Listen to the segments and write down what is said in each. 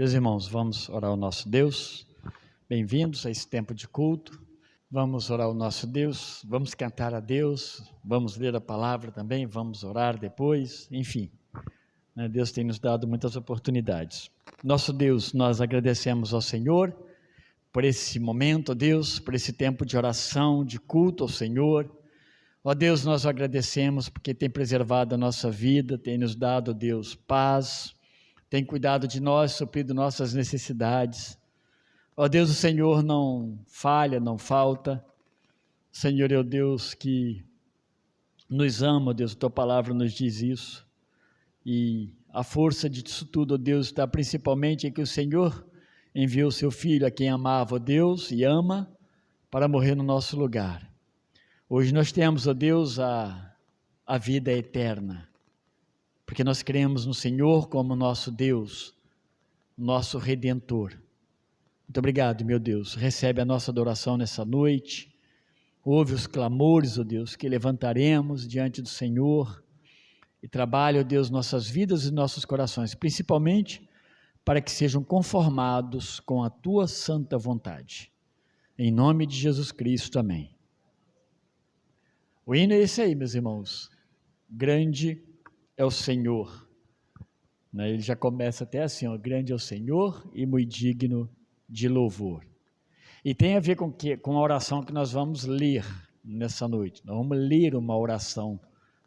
Meus irmãos, vamos orar ao nosso Deus. Bem-vindos a esse tempo de culto. Vamos orar ao nosso Deus, vamos cantar a Deus, vamos ler a palavra também, vamos orar depois, enfim. Deus tem nos dado muitas oportunidades. Nosso Deus, nós agradecemos ao Senhor por esse momento, ó Deus, por esse tempo de oração, de culto ao Senhor. Ó Deus, nós agradecemos porque tem preservado a nossa vida, tem nos dado, Deus, paz, tem cuidado de nós, suprido nossas necessidades. Ó Deus, o Senhor não falha, não falta. O Senhor é o Deus que nos ama, ó Deus, a Tua palavra nos diz isso. E a força disso tudo, ó Deus, está principalmente em que o Senhor enviou o Seu Filho, a quem amava, ó Deus, e ama, para morrer no nosso lugar. Hoje nós temos, ó Deus, a vida eterna, porque nós cremos no Senhor como nosso Deus, nosso Redentor. Muito obrigado, meu Deus. Recebe a nossa adoração nessa noite. Ouve os clamores, ó Deus, que levantaremos diante do Senhor e trabalha, ó Deus, nossas vidas e nossos corações, principalmente para que sejam conformados com a Tua santa vontade. Em nome de Jesus Cristo, amém. O hino é esse aí, meus irmãos. Grande é o Senhor. Ele já começa até assim, ó, grande é o Senhor e muito digno de louvor. E tem a ver com a oração que nós vamos ler nessa noite. Nós vamos ler uma oração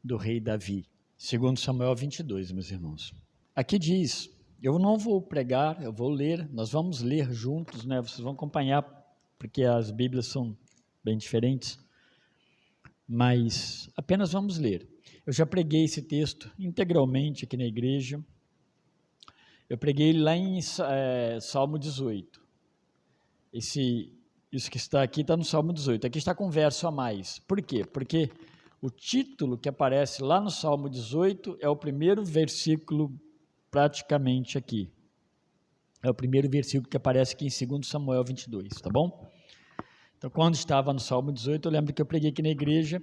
do rei Davi, segundo Samuel 22, meus irmãos. Aqui diz, eu não vou pregar, eu vou ler, nós vamos ler juntos, vocês vão acompanhar, porque as Bíblias são bem diferentes, mas apenas vamos ler. Eu já preguei esse texto integralmente aqui na igreja. Eu preguei ele lá em Salmo 18. Isso que está aqui está no Salmo 18. Aqui está com verso a mais. Por quê? Porque o título que aparece lá no Salmo 18 é o primeiro versículo praticamente aqui. É o primeiro versículo que aparece aqui em 2 Samuel 22, tá bom? Então, quando estava no Salmo 18, eu lembro que eu preguei aqui na igreja,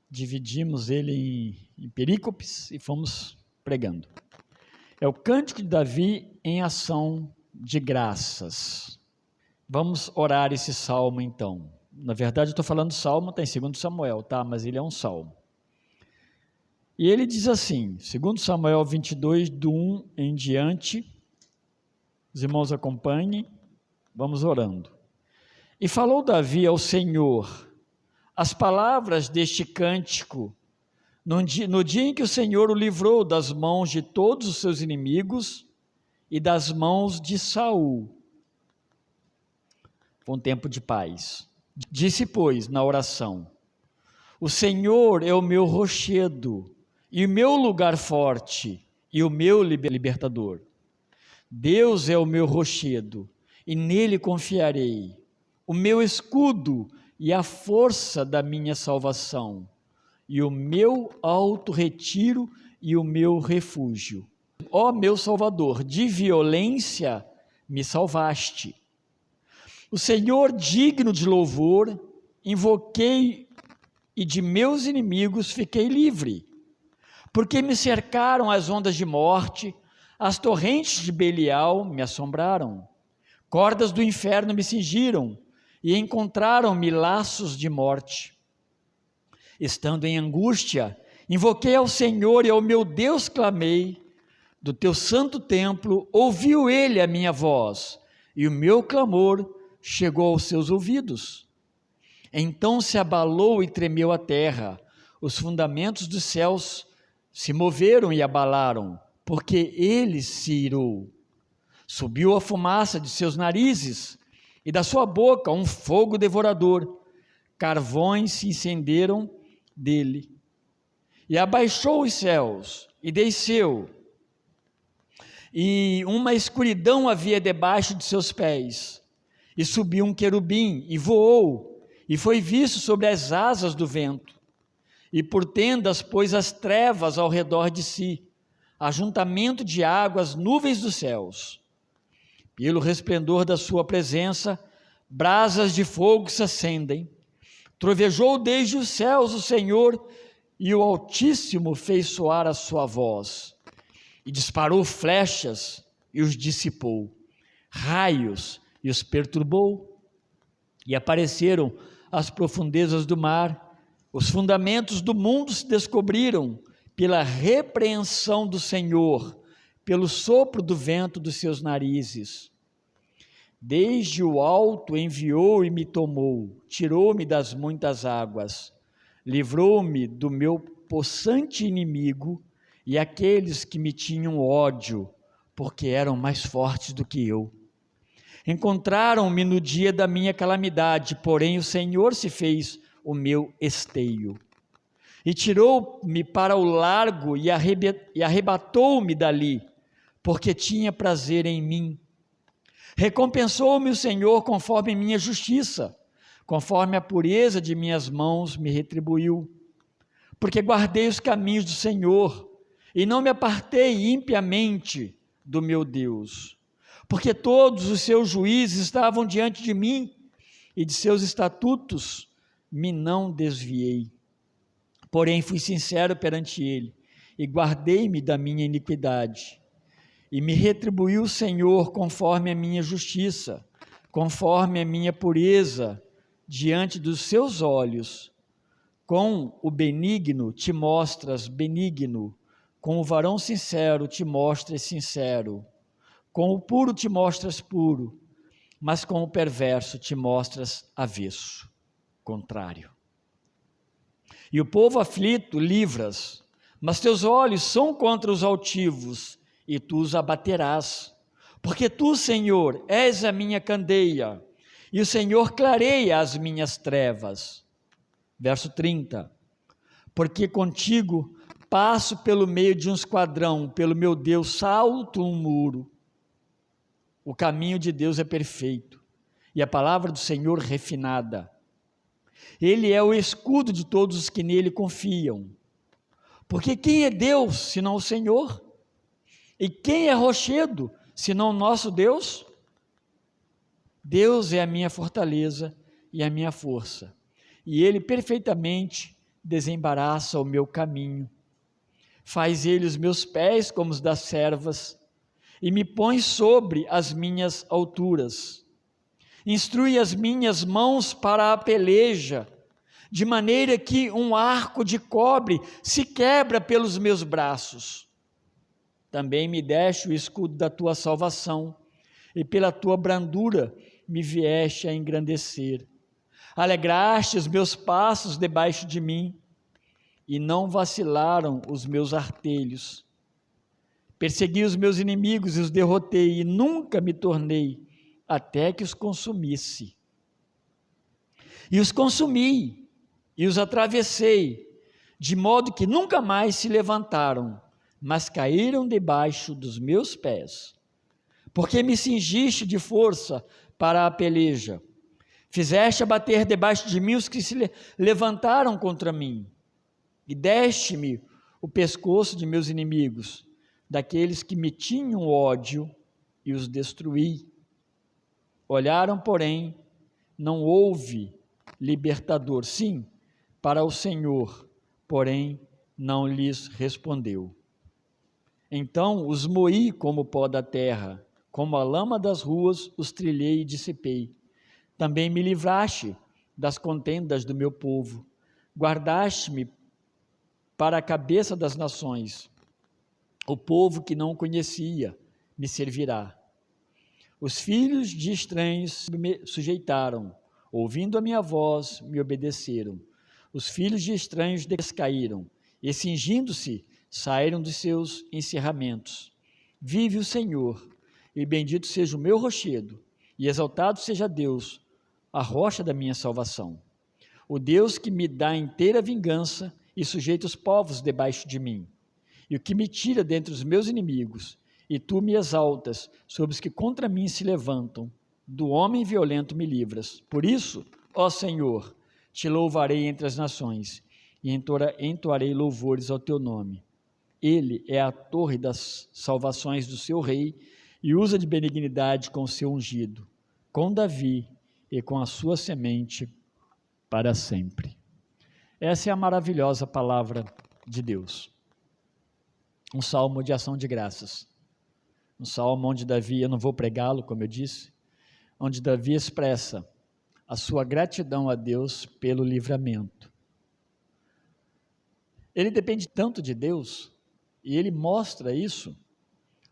dividimos ele em perícopes e fomos pregando. É o cântico de Davi em ação de graças. Vamos orar esse salmo então. Na verdade, eu estou falando salmo, está em 2 Samuel, tá? Mas ele é um salmo. E ele diz assim, 2 Samuel 22, do 1 em diante, os irmãos acompanhem, vamos orando. E falou Davi ao Senhor as palavras deste cântico, no dia em que o Senhor o livrou das mãos de todos os seus inimigos e das mãos de Saul. Foi um tempo de paz. Disse, pois, na oração, o Senhor é o meu rochedo e o meu lugar forte e o meu libertador. Deus é o meu rochedo e nele confiarei, o meu escudo e a força da minha salvação, e o meu alto retiro e o meu refúgio. Ó meu Salvador, de violência me salvaste. O Senhor digno de louvor, invoquei e de meus inimigos fiquei livre. Porque me cercaram as ondas de morte, as torrentes de Belial me assombraram. Cordas do inferno me cingiram e encontraram-me laços de morte. Estando em angústia, invoquei ao Senhor e ao meu Deus clamei. Do teu santo templo ouviu ele a minha voz, e o meu clamor chegou aos seus ouvidos. Então se abalou e tremeu a terra, os fundamentos dos céus se moveram e abalaram, porque ele se irou. Subiu a fumaça de seus narizes, e da sua boca um fogo devorador. Carvões se incenderam dele. E abaixou os céus, e desceu. E uma escuridão havia debaixo de seus pés. E subiu um querubim, e voou, e foi visto sobre as asas do vento. E por tendas pôs as trevas ao redor de si, ajuntamento de águas, nuvens dos céus. Pelo resplendor da sua presença, brasas de fogo se acendem. Trovejou desde os céus o Senhor, e o Altíssimo fez soar a sua voz. E disparou flechas e os dissipou. raios e os perturbou. E apareceram as profundezas do mar, os fundamentos do mundo se descobriram pela repreensão do Senhor, pelo sopro do vento dos seus narizes. Desde o alto enviou e me tomou, tirou-me das muitas águas, livrou-me do meu possante inimigo e aqueles que me tinham ódio, porque eram mais fortes do que eu. Encontraram-me no dia da minha calamidade, porém o Senhor se fez o meu esteio. E tirou-me para o largo e arrebatou-me dali, porque tinha prazer em mim. Recompensou-me o Senhor conforme minha justiça, conforme a pureza de minhas mãos me retribuiu. Porque guardei os caminhos do Senhor, e não me apartei impiamente do meu Deus. Porque todos os seus juízes estavam diante de mim, e de seus estatutos me não desviei. Porém fui sincero perante ele, e guardei-me da minha iniquidade. E me retribuiu o Senhor conforme a minha justiça, conforme a minha pureza diante dos seus olhos. Com o benigno te mostras benigno, com o varão sincero te mostras sincero, com o puro te mostras puro, mas com o perverso te mostras avesso, contrário. E o povo aflito livras, mas teus olhos são contra os altivos, e tu os abaterás, porque tu, Senhor, és a minha candeia, e o Senhor clareia as minhas trevas. Verso 30, porque contigo passo pelo meio de um esquadrão, pelo meu Deus salto um muro. O caminho de Deus é perfeito, e a palavra do Senhor refinada. Ele é o escudo de todos os que nele confiam. Porque quem é Deus, senão o Senhor? E quem é rochedo, senão o nosso Deus? Deus é a minha fortaleza e a minha força, e Ele perfeitamente desembaraça o meu caminho. Faz Ele os meus pés como os das servas, e me põe sobre as minhas alturas. Instrui as minhas mãos para a peleja, de maneira que um arco de cobre se quebra pelos meus braços. Também me deste o escudo da tua salvação, e pela tua brandura me vieste a engrandecer. Alegraste os meus passos debaixo de mim, e não vacilaram os meus artelhos. Persegui os meus inimigos e os derrotei, e nunca me tornei, até que os consumisse. E os consumi, e os atravessei, de modo que nunca mais se levantaram, mas caíram debaixo dos meus pés. Porque me cingiste de força para a peleja, fizeste abater debaixo de mim os que se levantaram contra mim, e deste-me o pescoço de meus inimigos, daqueles que me tinham ódio, e os destruí. Olharam, porém, não houve libertador, sim, para o Senhor, porém não lhes respondeu. Então os moí como pó da terra, como a lama das ruas os trilhei e dissipei. Também me livraste das contendas do meu povo, guardaste-me para a cabeça das nações. O povo que não conhecia me servirá. Os filhos de estranhos me sujeitaram, ouvindo a minha voz, me obedeceram. Os filhos de estranhos descaíram, e cingindo-se, saíram dos seus encerramentos. Vive o Senhor, e bendito seja o meu rochedo, e exaltado seja Deus, a rocha da minha salvação. O Deus que me dá inteira vingança e sujeita os povos debaixo de mim, e o que me tira dentre os meus inimigos, e tu me exaltas sobre os que contra mim se levantam. Do homem violento me livras. Por isso, ó Senhor, te louvarei entre as nações, e entoarei louvores ao teu nome. Ele é a torre das salvações do seu rei, e usa de benignidade com o seu ungido, com Davi e com a sua semente para sempre. Essa é a maravilhosa palavra de Deus. Um salmo de ação de graças. um salmo onde Davi, eu não vou pregá-lo, como eu disse, onde Davi expressa a sua gratidão a Deus pelo livramento. Ele depende tanto de Deus, e ele mostra isso,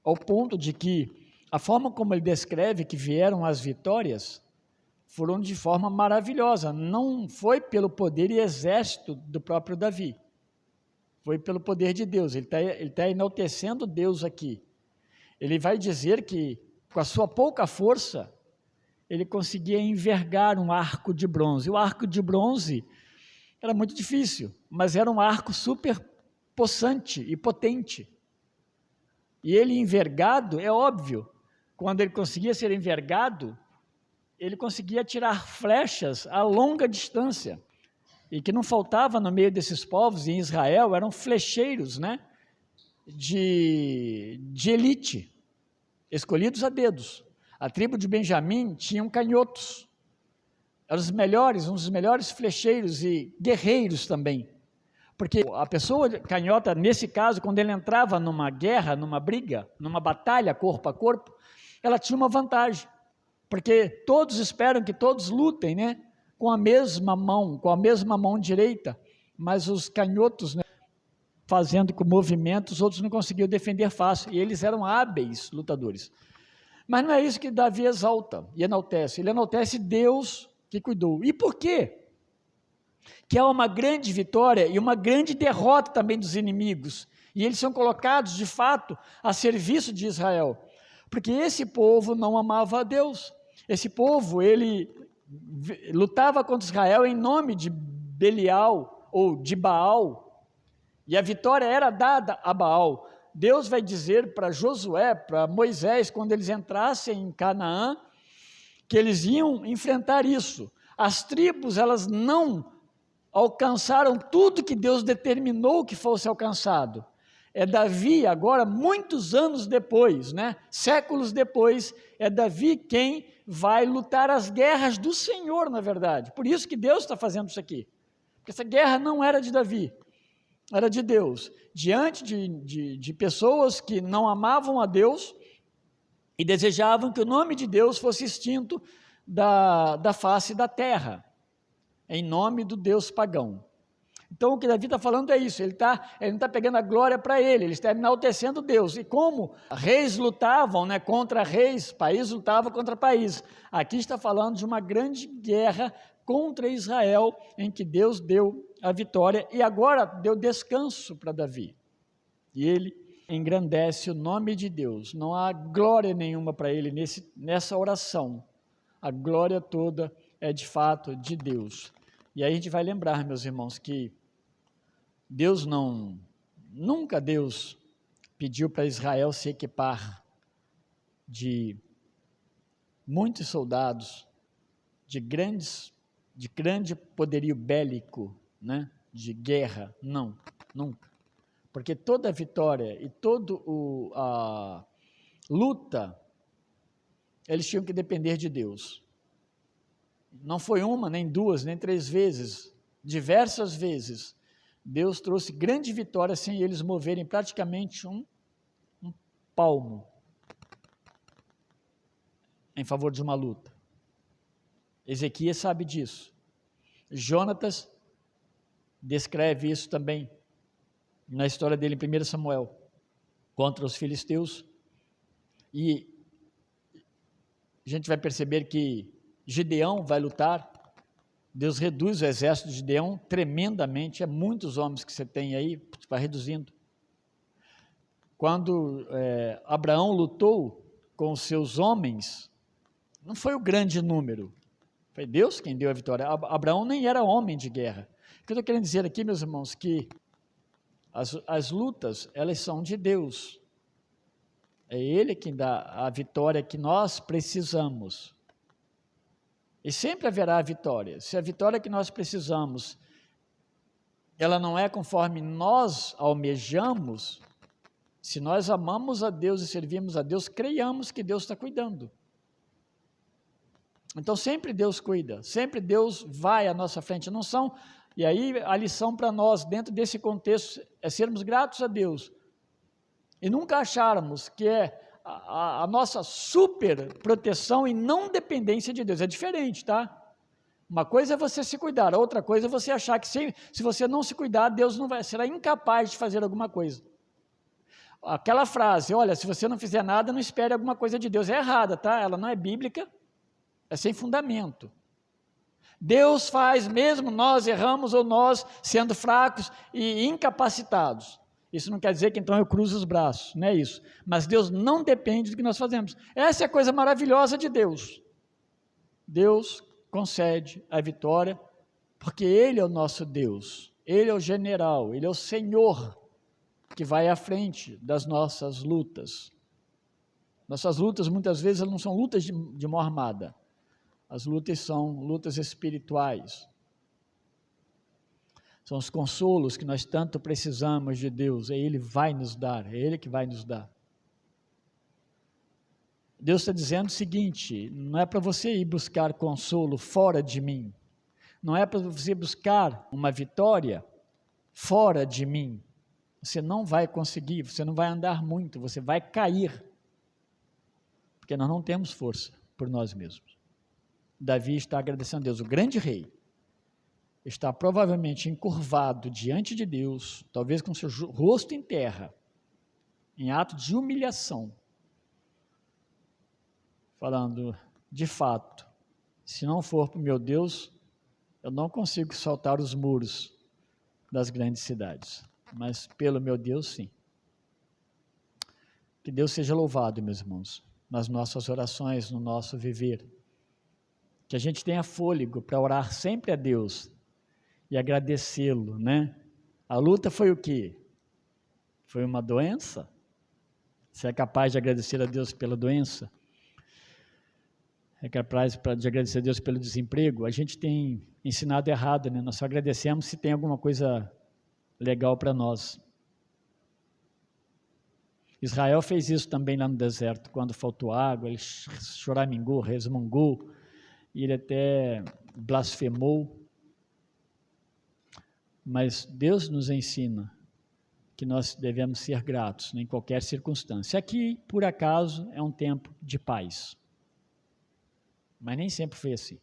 ao ponto de que a forma como ele descreve que vieram as vitórias, foram de forma maravilhosa, não foi pelo poder e exército do próprio Davi, foi pelo poder de Deus, ele está enaltecendo Deus aqui. Ele vai dizer que, com a sua pouca força, ele conseguia envergar um arco de bronze. O arco de bronze era muito difícil, mas era um arco super possante e potente. E ele envergado, é óbvio, quando ele conseguia ser envergado, ele conseguia tirar flechas a longa distância. E que não faltava no meio desses povos, em Israel, eram flecheiros, né, de elite, escolhidos a dedos. A tribo de Benjamim tinham canhotos, eram os melhores, uns dos melhores flecheiros e guerreiros também, porque a pessoa canhota, nesse caso, quando ele entrava numa guerra, numa briga, numa batalha corpo a corpo, ela tinha uma vantagem, porque todos esperam que todos lutem, né, com a mesma mão direita, mas os canhotos, né, fazendo com movimentos, os outros não conseguiam defender fácil, e eles eram hábeis lutadores. Mas não é isso que Davi exalta e enaltece. Ele enaltece Deus que cuidou. E por quê? Que há uma grande vitória e uma grande derrota também dos inimigos. E eles são colocados, de fato, a serviço de Israel. Porque esse povo não amava a Deus. Esse povo, ele lutava contra Israel em nome de Belial ou de Baal. E a vitória era dada a Baal. Deus vai dizer para Josué, para Moisés, quando eles entrassem em Canaã, que eles iam enfrentar isso. As tribos, elas não alcançaram tudo que Deus determinou que fosse alcançado. É Davi, agora, muitos anos depois, né, séculos depois, é Davi quem vai lutar as guerras do Senhor, na verdade. Por isso que Deus está fazendo isso aqui. Porque essa guerra não era de Davi, era de Deus, diante de pessoas que não amavam a Deus e desejavam que o nome de Deus fosse extinto da face da terra, em nome do Deus pagão. Então o que Davi está falando é isso, ele não está pegando a glória para ele está enaltecendo Deus. E como reis lutavam, né, contra reis, país lutava contra país, aqui está falando de uma grande guerra contra Israel, em que Deus deu a vitória, e agora deu descanso para Davi, e ele engrandece o nome de Deus, não há glória nenhuma para ele nessa oração, a glória toda é de fato de Deus. E aí a gente vai lembrar, meus irmãos, que Deus nunca Deus pediu para Israel se equipar de muitos soldados, de grande poderio bélico, né, de guerra, não, nunca. Porque toda vitória e toda a luta, eles tinham que depender de Deus. Não foi uma, nem duas, nem três vezes, diversas vezes, Deus trouxe grande vitória sem eles moverem praticamente um palmo em favor de uma luta. Ezequias sabe disso. Jonatas descreve isso também na história dele em 1 Samuel, contra os filisteus. E a gente vai perceber que Gideão vai lutar, Deus reduz o exército de Gideão tremendamente, é muitos homens que você tem aí, vai reduzindo. Quando Abraão lutou com os seus homens, não foi o grande número, foi Deus quem deu a vitória. Abraão nem era homem de guerra. O que eu estou querendo dizer aqui, meus irmãos, que as lutas, elas são de Deus. É Ele quem dá a vitória que nós precisamos. E sempre haverá vitória. Se a vitória que nós precisamos, ela não é conforme nós almejamos, se nós amamos a Deus e servimos a Deus, creiamos que Deus está cuidando. Então sempre Deus cuida, sempre Deus vai à nossa frente, não são, e aí a lição para nós dentro desse contexto é sermos gratos a Deus, e nunca acharmos que é a nossa super proteção e não dependência de Deus. É diferente, tá? Uma coisa é você se cuidar, a outra coisa é você achar que se você não se cuidar, Deus não será incapaz de fazer alguma coisa. Aquela frase, olha, se você não fizer nada, não espere alguma coisa de Deus, é errada, tá? Ela não é bíblica, é sem fundamento. Deus faz mesmo nós erramos ou nós sendo fracos e incapacitados. Isso não quer dizer que então eu cruzo os braços, não é isso. Mas Deus não depende do que nós fazemos. Essa é a coisa maravilhosa de Deus. Deus concede a vitória, porque Ele é o nosso Deus, Ele é o general, Ele é o Senhor, que vai à frente das nossas lutas. Nossas lutas, muitas vezes, não são lutas de mão armada, as lutas são lutas espirituais, são os consolos que nós tanto precisamos de Deus, Ele vai nos dar, é Ele que vai nos dar. Deus está dizendo o seguinte, não é para você ir buscar consolo fora de mim, não é para você buscar uma vitória fora de mim, você não vai conseguir, você não vai andar muito, você vai cair, porque nós não temos força por nós mesmos. Davi está agradecendo a Deus, o grande rei, está provavelmente encurvado diante de Deus, talvez com seu rosto em terra, em ato de humilhação, falando, de fato, se não for para o meu Deus, eu não consigo saltar os muros das grandes cidades, mas pelo meu Deus, sim. Que Deus seja louvado, meus irmãos, nas nossas orações, no nosso viver, que a gente tenha fôlego para orar sempre a Deus e agradecê-lo, né? A luta foi o quê? Foi uma doença? Você é capaz de agradecer a Deus pela doença? É capaz de agradecer a Deus pelo desemprego? A gente tem ensinado errado, né? Nós só agradecemos se tem alguma coisa legal para nós. Israel fez isso também lá no deserto, quando faltou água, ele choramingou, resmungou, e ele até blasfemou. Mas Deus nos ensina que nós devemos ser gratos em qualquer circunstância. Aqui, por acaso, é um tempo de paz. Mas nem sempre foi assim.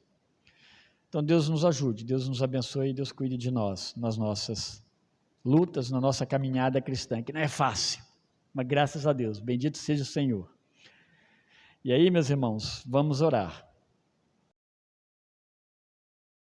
Então Deus nos ajude, Deus nos abençoe, Deus cuide de nós, nas nossas lutas, na nossa caminhada cristã, que não é fácil, mas graças a Deus, bendito seja o Senhor. E aí, meus irmãos, vamos orar.